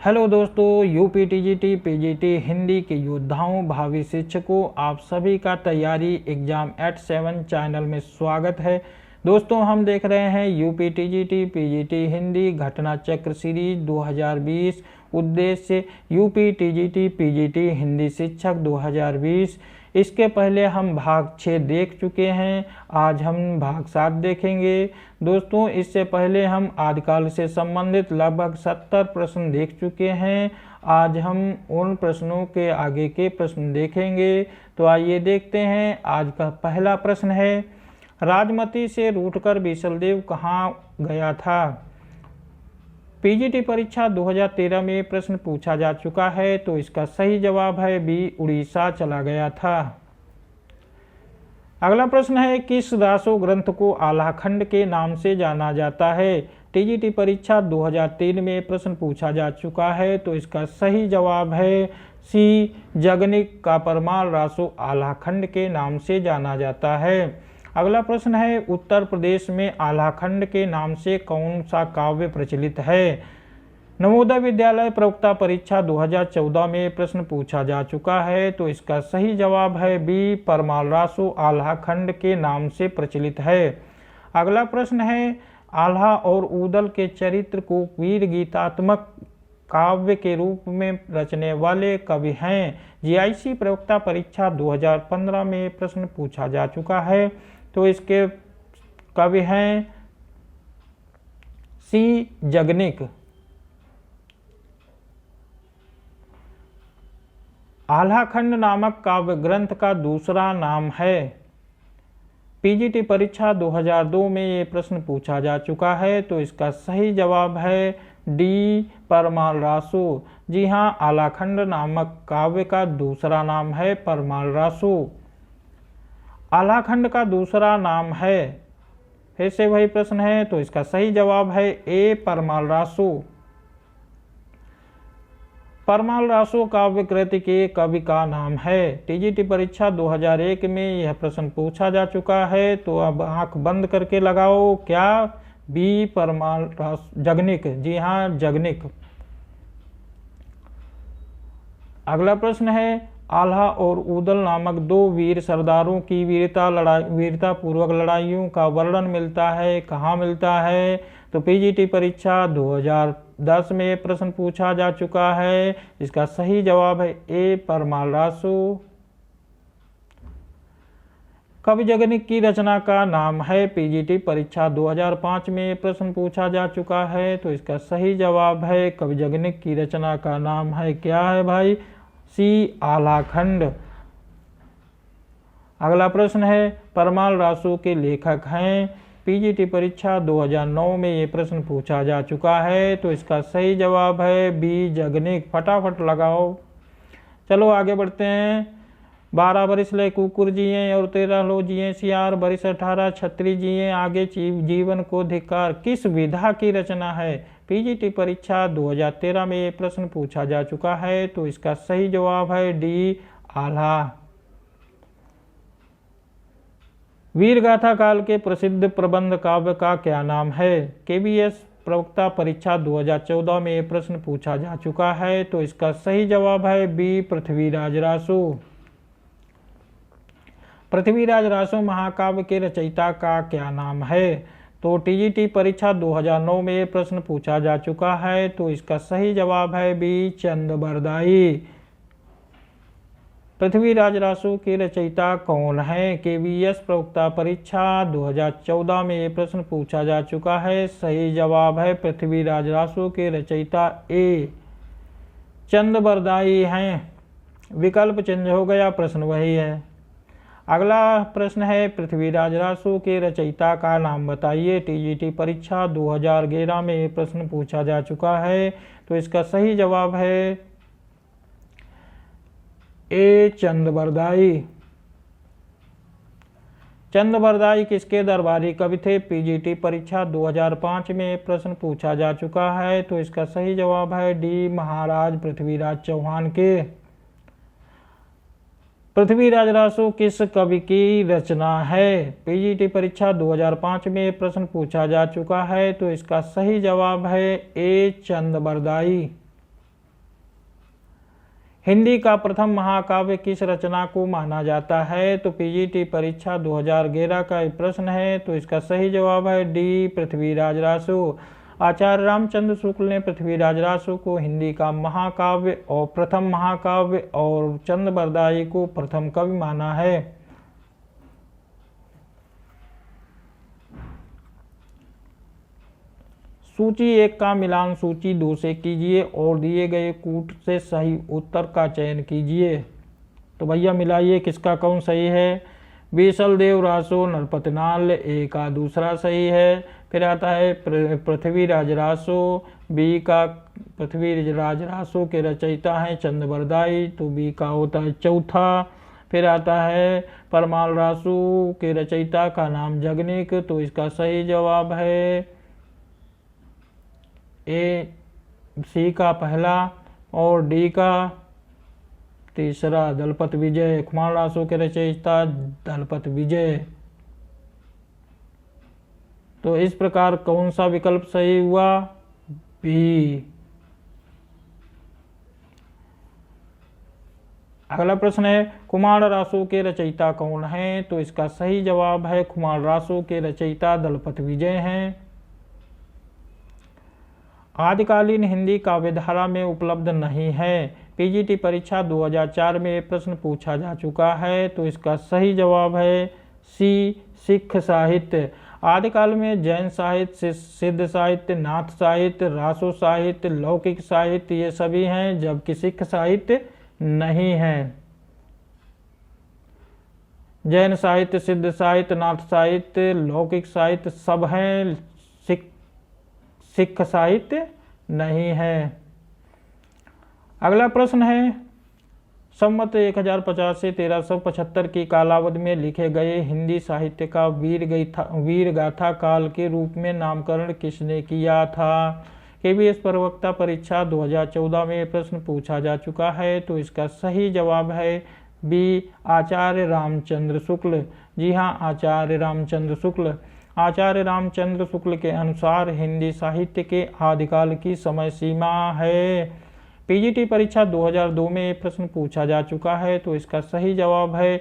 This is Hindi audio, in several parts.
हेलो दोस्तों, यूपी टीजीटी पीजीटी हिंदी के योद्धाओं भावी शिक्षकों, आप सभी का तैयारी एग्जाम एट 7 चैनल में स्वागत है। दोस्तों, हम देख रहे हैं यूपी टीजीटी पीजीटी हिंदी घटना चक्र सीरीज 2020। उद्देश्य यूपी टीजीटी पीजीटी हिंदी शिक्षक 2020। इसके पहले हम भाग 6 देख चुके हैं। आज हम भाग 7 देखेंगे। दोस्तों, इससे पहले हम आदिकाल से संबंधित लगभग 70 प्रश्न देख चुके हैं। आज हम उन प्रश्नों के आगे के प्रश्न देखेंगे। तो आइए देखते हैं। आज का पहला प्रश्न है, राजमती से रूठकर बीसलदेव कहाँ गया था? पीजीटी परीक्षा 2013 में प्रश्न पूछा जा चुका है, तो इसका सही जवाब है बी, उड़ीसा चला गया था। अगला प्रश्न है, किस रासो ग्रंथ को आल्हाखंड के नाम से जाना जाता है? टीजीटी परीक्षा 2003 में प्रश्न पूछा जा चुका है, तो इसका सही जवाब है सी, जगनिक का परमाल रासो आल्हाखंड के नाम से जाना जाता है। अगला प्रश्न है, उत्तर प्रदेश में आल्हाखंड के नाम से कौन सा काव्य प्रचलित है? नवोदय विद्यालय प्रवक्ता परीक्षा 2014 में प्रश्न पूछा जा चुका है, तो इसका सही जवाब है बी, परमाल रासो आल्हाखंड के नाम से प्रचलित है। अगला प्रश्न है, आल्हा और ऊदल के चरित्र को वीर गीतात्मक काव्य के रूप में रचने वाले कवि हैं? जीआईसी प्रवक्ता परीक्षा 2015 में प्रश्न पूछा जा चुका है, तो इसके कवि हैं सी, जगनिक। आल्हाखंड नामक काव्य ग्रंथ का दूसरा नाम है? पीजीटी परीक्षा 2002 में ये प्रश्न पूछा जा चुका है, तो इसका सही जवाब है डी, परमाल रासो। जी हाँ, आल्हाखंड नामक काव्य का दूसरा नाम है परमाल रासो। आल्हाखंड का दूसरा नाम है, फिर से वही प्रश्न है, तो इसका सही जवाब है ए, परमाल रासो। परमाल रासो काव्य कृति के कवि का नाम है? टीजीटी परीक्षा 2001 में यह प्रश्न पूछा जा चुका है, तो अब आंख बंद करके लगाओ। क्या? बी, परमाल रासो, जगनिक। जी हाँ, जगनिक। अगला प्रश्न है, आल्हा और ऊदल नामक दो वीर सरदारों की वीरता पूर्वक लड़ाइयों का वर्णन मिलता है, कहाँ मिलता है? तो पीजीटी परीक्षा 2010 में प्रश्न पूछा जा चुका है। इसका सही जवाब है ए, परमाल रासो। कवि जगनिक की रचना का नाम है? पीजीटी परीक्षा 2005 में प्रश्न पूछा जा चुका है, तो इसका सही जवाब है कवि जगनिक की रचना का नाम है, क्या है भाई? सी, आल्हाखंड। अगला प्रश्न है, परमाल रासो के लेखक हैं? पीजीटी परीक्षा 2009 में ये प्रश्न पूछा जा चुका है, तो इसका सही जवाब है बी, जगनिक। फटाफट लगाओ। चलो आगे बढ़ते हैं। 12 बरिस ले कुकुर जिये और 13 लो जिये सियार, बरिस 18 छत्री जिये आगे जीवन को धिक्कार किस विधा की रचना है? पीजीटी परीक्षा 2013 में ये प्रश्न पूछा जा चुका है, तो इसका सही जवाब है डी, आल्हा। वीरगाथा काल के प्रसिद्ध प्रबंध काव्य का क्या नाम है? केबीएस प्रवक्ता परीक्षा 2014 में ये प्रश्न पूछा जा चुका है, तो इसका सही जवाब है बी, पृथ्वीराज रासो। पृथ्वीराज रासो महाकाव्य के रचयिता का क्या नाम है? तो टीजीटी परीक्षा 2009 में ये प्रश्न पूछा जा चुका है, तो इसका सही जवाब है बी, चंद बरदाई। पृथ्वीराज रासो के रचयिता कौन है? केबीएस प्रवक्ता परीक्षा 2014 में ये प्रश्न पूछा जा चुका है। सही जवाब है पृथ्वीराज रासो के रचयिता ए, चंद बरदाई हैं। विकल्प चेंज हो गया, प्रश्न वही है। अगला प्रश्न है, पृथ्वीराज रासो के रचयिता का नाम बताइए? टीजीटी परीक्षा 2011 में ये प्रश्न पूछा जा चुका है, तो इसका सही जवाब है ए, चंद बरदाई। चंद बरदाई किसके दरबारी कवि थे? पीजीटी परीक्षा 2005 में प्रश्न पूछा जा चुका है, तो इसका सही जवाब है डी, महाराज पृथ्वीराज चौहान के। पृथ्वीराज रासो किस कवि की रचना है? पीजीटी परीक्षा 2005 में प्रश्न पूछा जा चुका है, तो इसका सही जवाब है ए, चंद बरदाई। हिंदी का प्रथम महाकाव्य किस रचना को माना जाता है? तो पीजीटी परीक्षा 2011 का प्रश्न है, तो इसका सही जवाब है डी, पृथ्वीराज रासो। आचार्य रामचंद्र शुक्ल ने पृथ्वीराज रासो को हिंदी का महाकाव्य और प्रथम महाकाव्य और चंद बरदाई को प्रथम कवि माना है। सूची 1 का मिलान सूची 2 से कीजिए और दिए गए कूट से सही उत्तर का चयन कीजिए। तो भैया मिलाइए किसका कौन सही है। बीसल देव रासो नरपतनाल ए का दूसरा सही है। फिर आता है पृथ्वीराज रासो, बी का पृथ्वीराज रासो के रचयिता हैं चंद बरदाई, तो बी का होता है चौथा। फिर आता है परमाल रासो के रचयिता का नाम जगनिक, तो इसका सही जवाब है ए, सी का पहला और डी का तीसरा दलपत विजय। कुमार रासो के रचयिता दलपत विजय। तो इस प्रकार कौन सा विकल्प सही हुआ? बी। अगला प्रश्न है कुमार रासो के रचयिता कौन हैं? तो इसका सही जवाब है कुमार रासो के रचयिता दलपत विजय हैं। आदिकालीन हिंदी काव्यधारा में उपलब्ध नहीं है। पीजीटी परीक्षा 2004 में प्रश्न पूछा जा चुका है, तो इसका सही जवाब है सी, सिख साहित्य। आदिकाल में जैन साहित्य, सिद्ध साहित्य, नाथ साहित्य, रासो साहित्य, लौकिक साहित्य ये सभी हैं, जबकि सिख साहित्य नहीं है। जैन साहित्य, सिद्ध साहित्य, नाथ साहित्य, लौकिक साहित्य सब हैं, सिख साहित्य नहीं है। अगला प्रश्न है संवत 1050 से 1375 की कालावधि में लिखे गए हिंदी साहित्य का वीर गाथा काल के रूप में नामकरण किसने किया था? केबीएस प्रवक्ता परीक्षा 2014 में प्रश्न पूछा जा चुका है, तो इसका सही जवाब है बी, आचार्य रामचंद्र शुक्ल। जी हाँ, आचार्य रामचंद्र शुक्ल। आचार्य रामचंद्र शुक्ल के अनुसार हिंदी साहित्य के आदिकाल की समय सीमा है। पीजीटी परीक्षा 2002 में प्रश्न पूछा जा चुका है, तो इसका सही जवाब है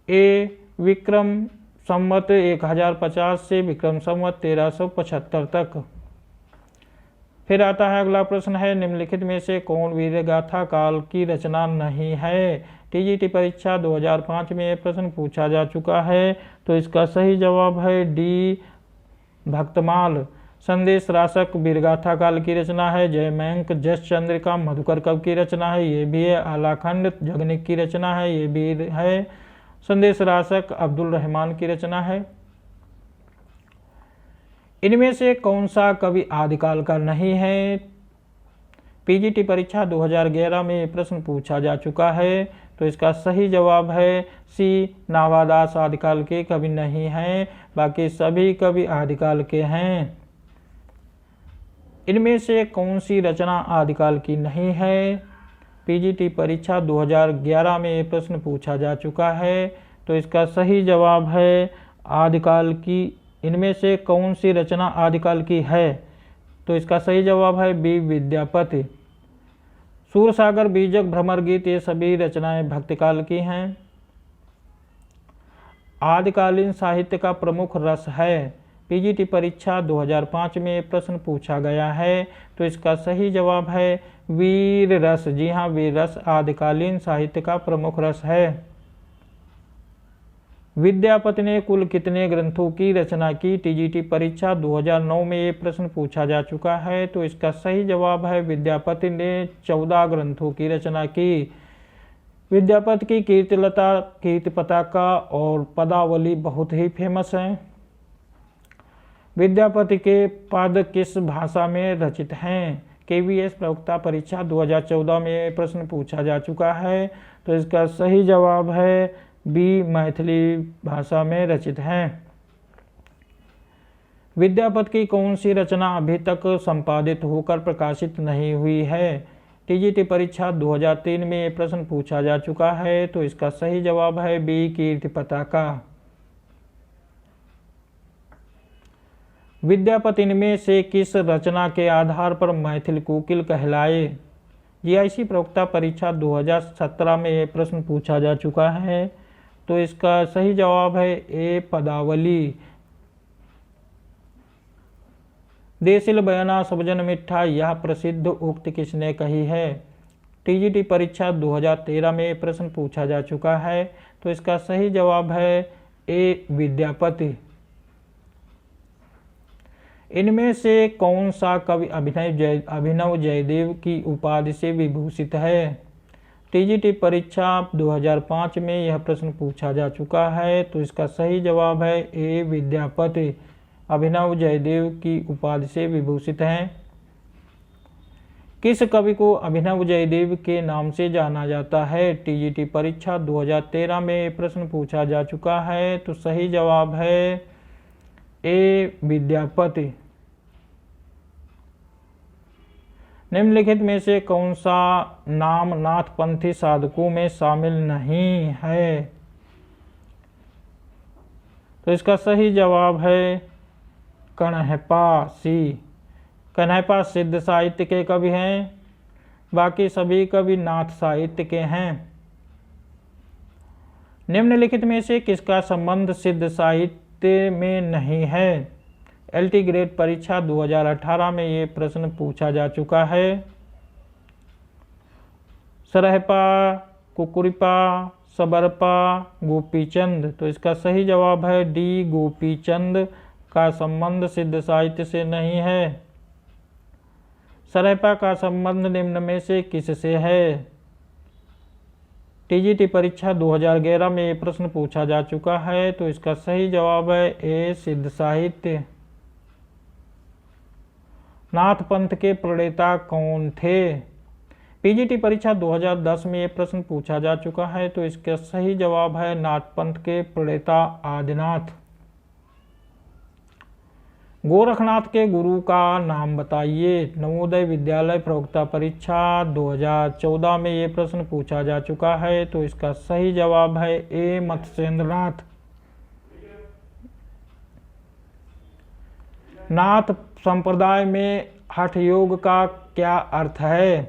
ए, विक्रम संवत 1050 से विक्रम संवत 1375 तक। फिर आता है अगला प्रश्न है निम्नलिखित में से कौन वीर गाथा काल की रचना नहीं है? टीजीटी परीक्षा 2005 में प्रश्न पूछा जा चुका है, तो इसका सही जवाब है डी, भक्तमाल। संदेश रासक वीरगाथा काल की रचना है। जयमंक जस चंद्रिका मधुकर कवि की रचना है, ये भी है। आलाखंड जगनिक की रचना है, ये भी है। संदेश रासक अब्दुल रहमान की रचना है। इनमें से कौन सा कवि आदिकाल का नहीं है? पीजीटी परीक्षा 2011 में प्रश्न पूछा जा चुका है, तो इसका सही जवाब है सी, नावादास आदिकाल के कवि नहीं हैं, बाकी सभी कवि आदिकाल के हैं। इनमें से कौन सी रचना आदिकाल की नहीं है? पीजीटी परीक्षा 2011 में प्रश्न पूछा जा चुका है, तो इसका सही जवाब है आदिकाल की। इनमें से कौन सी रचना आदिकाल की है? तो इसका सही जवाब है बी, विद्यापति। सूरसागर, बीजक, भ्रमर गीत ये सभी रचनाएं भक्तिकाल की हैं। आदिकालीन साहित्य का प्रमुख रस है। पीजीटी परीक्षा 2005 में प्रश्न पूछा गया है, तो इसका सही जवाब है वीर रस। जी हाँ, वीर रस आदिकालीन साहित्य का प्रमुख रस है। विद्यापति ने कुल कितने ग्रंथों की रचना की? टीजीटी परीक्षा 2009 में ये प्रश्न पूछा जा चुका है, तो इसका सही जवाब है विद्यापति ने 14 ग्रंथों की रचना की। विद्यापति की कीर्तिलता, कीर्ति पताका और पदावली बहुत ही फेमस हैं। विद्यापति के पद किस भाषा में रचित हैं? केवीएस प्रवक्ता परीक्षा 2014 में प्रश्न पूछा जा चुका है, तो इसका सही जवाब है बी, मैथिली भाषा में रचित हैं। विद्यापति की कौन सी रचना अभी तक संपादित होकर प्रकाशित नहीं हुई है? टीजीटी परीक्षा 2003 में प्रश्न पूछा जा चुका है, तो इसका सही जवाब है बी, कीर्ति पताका। विद्यापति में से किस रचना के आधार पर मैथिल कोकिल कहलाए? जीआईसी प्रवक्ता परीक्षा 2017 में ये प्रश्न पूछा जा चुका है। तो इसका सही जवाब है ए पदावली। देसिल बयाना सबजन मिठा यह प्रसिद्ध उक्ति किसने कही है? टीजीटी परीक्षा 2013 में प्रश्न पूछा जा चुका है। तो इसका सही जवाब है ए विद्यापति। इनमें से कौन सा कवि अभिनव जयदेव की उपाधि से विभूषित है? टीजीटी परीक्षा 2005 में यह प्रश्न पूछा जा चुका है। तो इसका सही जवाब है ए विद्यापति। अभिनव जयदेव की उपाधि से विभूषित हैं। किस कवि को अभिनव जयदेव के नाम से जाना जाता है? टीजीटी परीक्षा 2013 में प्रश्न पूछा जा चुका है। तो सही जवाब है ए विद्यापति। निम्नलिखित में से कौन सा नाम नाथपंथी साधकों में शामिल नहीं है? तो इसका सही जवाब है कण्हपा सी। कण्हपा सिद्ध साहित्य के कवि हैं, बाकी सभी कवि नाथ साहित्य के हैं। निम्नलिखित में से किसका संबंध सिद्ध साहित्य में नहीं है? एलटी ग्रेड परीक्षा 2018 में ये प्रश्न पूछा जा चुका है। सरहपा, कुकुरिपा, सबरपा, गोपीचंद। तो इसका सही जवाब है डी गोपीचंद का संबंध सिद्ध साहित्य से नहीं है। सरहपा का संबंध निम्न में से किससे है? टीजीटी परीक्षा 2011 में ये प्रश्न पूछा जा चुका है। तो इसका सही जवाब है ए सिद्ध साहित्य। नाथ पंथ के प्रणेता कौन थे? पीजीटी परीक्षा 2010 में ये प्रश्न पूछा जा चुका है। तो इसका सही जवाब है नाथ पंथ के प्रणेता आदिनाथ। गोरखनाथ के गुरु का नाम बताइए। नवोदय विद्यालय प्रवक्ता परीक्षा 2014 में ये प्रश्न पूछा जा चुका है। तो इसका सही जवाब है ए मत्स्येंद्रनाथ। नाथ संप्रदाय में हठ योग का क्या अर्थ है?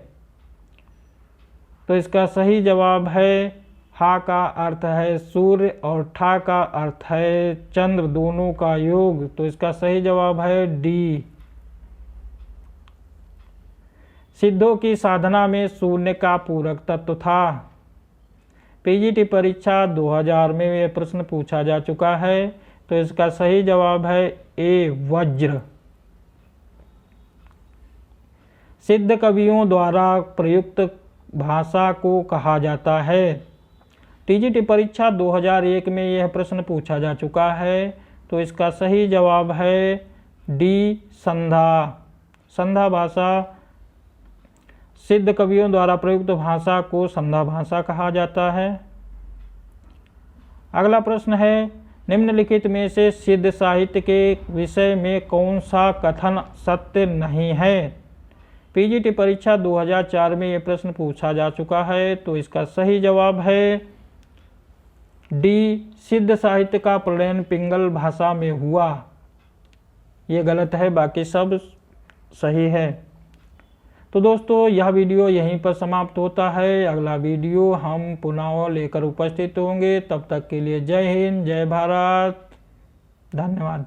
तो इसका सही जवाब है हा का अर्थ है सूर्य और ठा का अर्थ है चंद्र, दोनों का योग। तो इसका सही जवाब है डी। सिद्धों की साधना में शून्य का पूरक तत्व था। पीजीटी परीक्षा 2000 में यह प्रश्न पूछा जा चुका है। तो इसका सही जवाब है ए वज्र। सिद्ध कवियों द्वारा प्रयुक्त भाषा को कहा जाता है। टीजीटी परीक्षा 2001 में यह प्रश्न पूछा जा चुका है। तो इसका सही जवाब है डी संधा। संधा भाषा, सिद्ध कवियों द्वारा प्रयुक्त भाषा को संधा भाषा कहा जाता है। अगला प्रश्न है, निम्नलिखित में से सिद्ध साहित्य के विषय में कौन सा कथन सत्य नहीं है? पीजीटी परीक्षा 2004 में यह प्रश्न पूछा जा चुका है। तो इसका सही जवाब है डी, सिद्ध साहित्य का प्रणयन पिंगल भाषा में हुआ। ये गलत है, बाकी सब सही है। तो दोस्तों यह वीडियो यहीं पर समाप्त होता है। अगला वीडियो हम पुनः लेकर उपस्थित होंगे। तब तक के लिए जय हिंद, जय भारत, धन्यवाद।